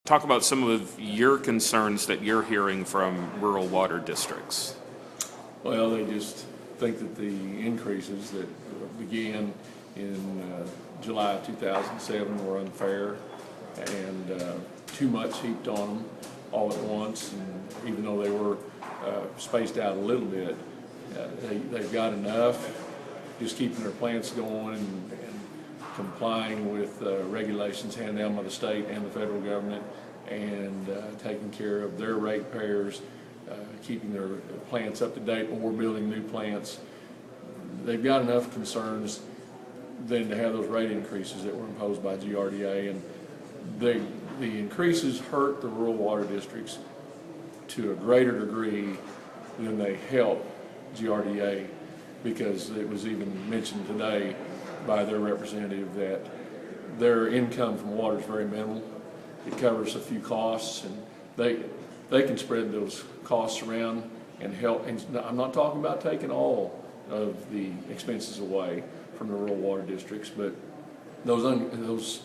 Talk about some of your concerns that you're hearing from rural water districts. Well, they just think that the increases that began in July 2007 were unfair and too much heaped on them all at once. And even though they were spaced out a little bit, they've got enough just keeping their plants going and complying with regulations handed down by the state and the federal government, and taking care of their ratepayers, keeping their plants up to date when we're building new plants. They've got enough concerns than to have those rate increases that were imposed by GRDA, and the increases hurt the rural water districts to a greater degree than they help GRDA, because it was even mentioned today by their representative that their income from water is very minimal. It covers a few costs, and they can spread those costs around and help. And I'm not talking about taking all of the expenses away from the rural water districts, but those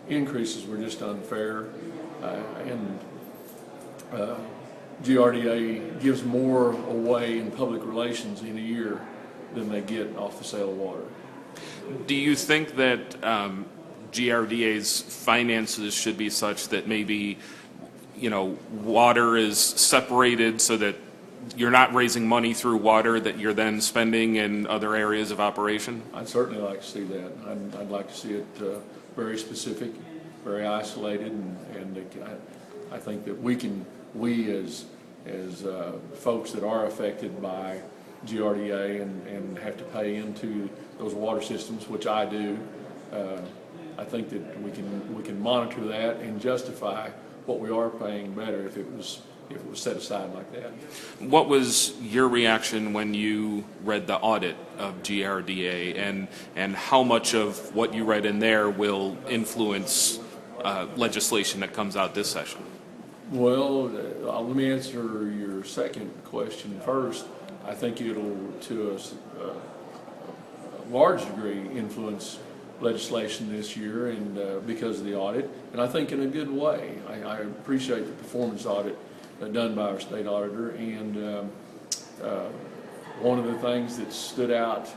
increases were just unfair, and GRDA gives more away in public relations in a year than they get off the sale of water. Do you think that GRDA's finances should be such that maybe, water is separated so that you're not raising money through water that you're then spending in other areas of operation? I'd certainly like to see that. I'd like to see it very specific, very isolated, and I think that we as folks that are affected by GRDA and have to pay into those water systems, which I do, I think that we can monitor that and justify what we are paying better if it was set aside like that. What was your reaction when you read the audit of GRDA, and how much of what you read in there will influence legislation that comes out this session? Well, let me answer your second question first. I think it'll, to a large degree, influence legislation this year, and because of the audit, and I think in a good way. I appreciate the performance audit done by our state auditor, and one of the things that stood out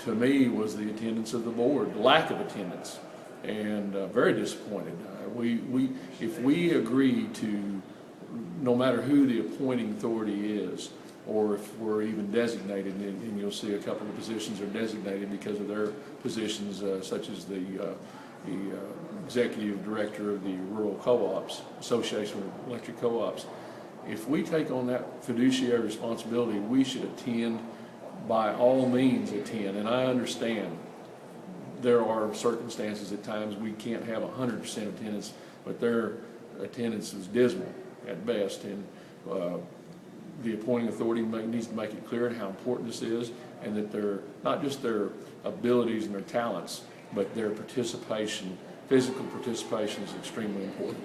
to me was the attendance of the board, the lack of attendance, and very disappointed. If we agree to, no matter who the appointing authority is, or if we're even designated, and you'll see a couple of positions are designated because of their positions, such as the executive director of the Rural Co-ops, Association of Electric Co-ops. If we take on that fiduciary responsibility, we should attend, by all means attend. And I understand there are circumstances at times we can't have 100% attendance, but their attendance is dismal at best, and the appointing authority needs to make it clear how important this is, and that they're not just their abilities and their talents, but their participation, physical participation, is extremely important.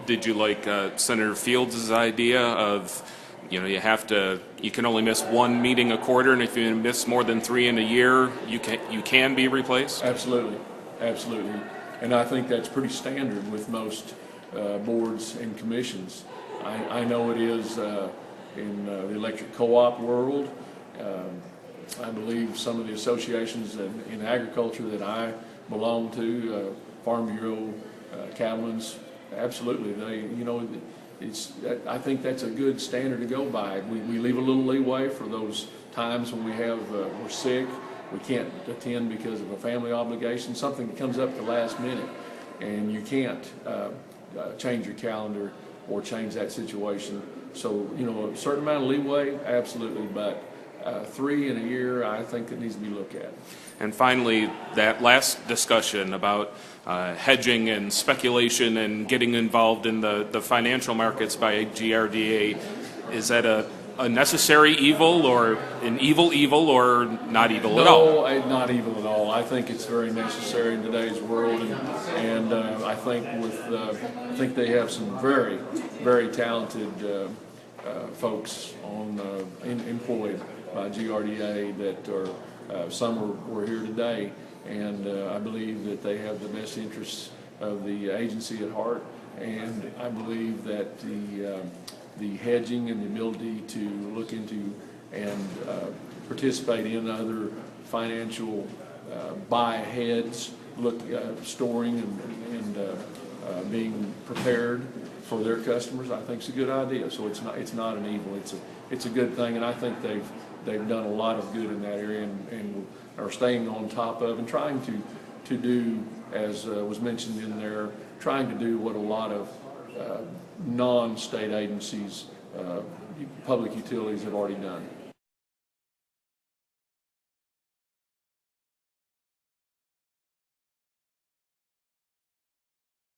Did you like Senator Fields' idea of, you can only miss one meeting a quarter, and if you miss more than 3 in a year, you can be replaced? Absolutely, absolutely, and I think that's pretty standard with most boards and commissions. I know it is in the electric co-op world. I believe some of the associations in agriculture that I belong to, Farm Bureau, cattlemen's, absolutely. I think that's a good standard to go by. We leave a little leeway for those times when we're sick, we can't attend because of a family obligation, something that comes up at the last minute, and you can't change your calendar or change that situation. So, a certain amount of leeway, absolutely, but 3 in a year, I think it needs to be looked at. And finally, that last discussion about hedging and speculation and getting involved in the financial markets by GRDA, is that a necessary evil, or an evil, or not evil at all? No, not evil at all. I think it's very necessary in today's world, and I think they have some very, very talented folks employed by GRDA that are some were here today, and I believe that they have the best interests of the agency at heart, And I believe that the hedging and the ability to look into and participate in other financial buy-aheads, storing and being prepared for their customers, I think is a good idea. So it's not an evil. It's a good thing, and I think they've done a lot of good in that area and are staying on top of and trying to do, as was mentioned in there, trying to do what a lot of non-state agencies, public utilities have already done.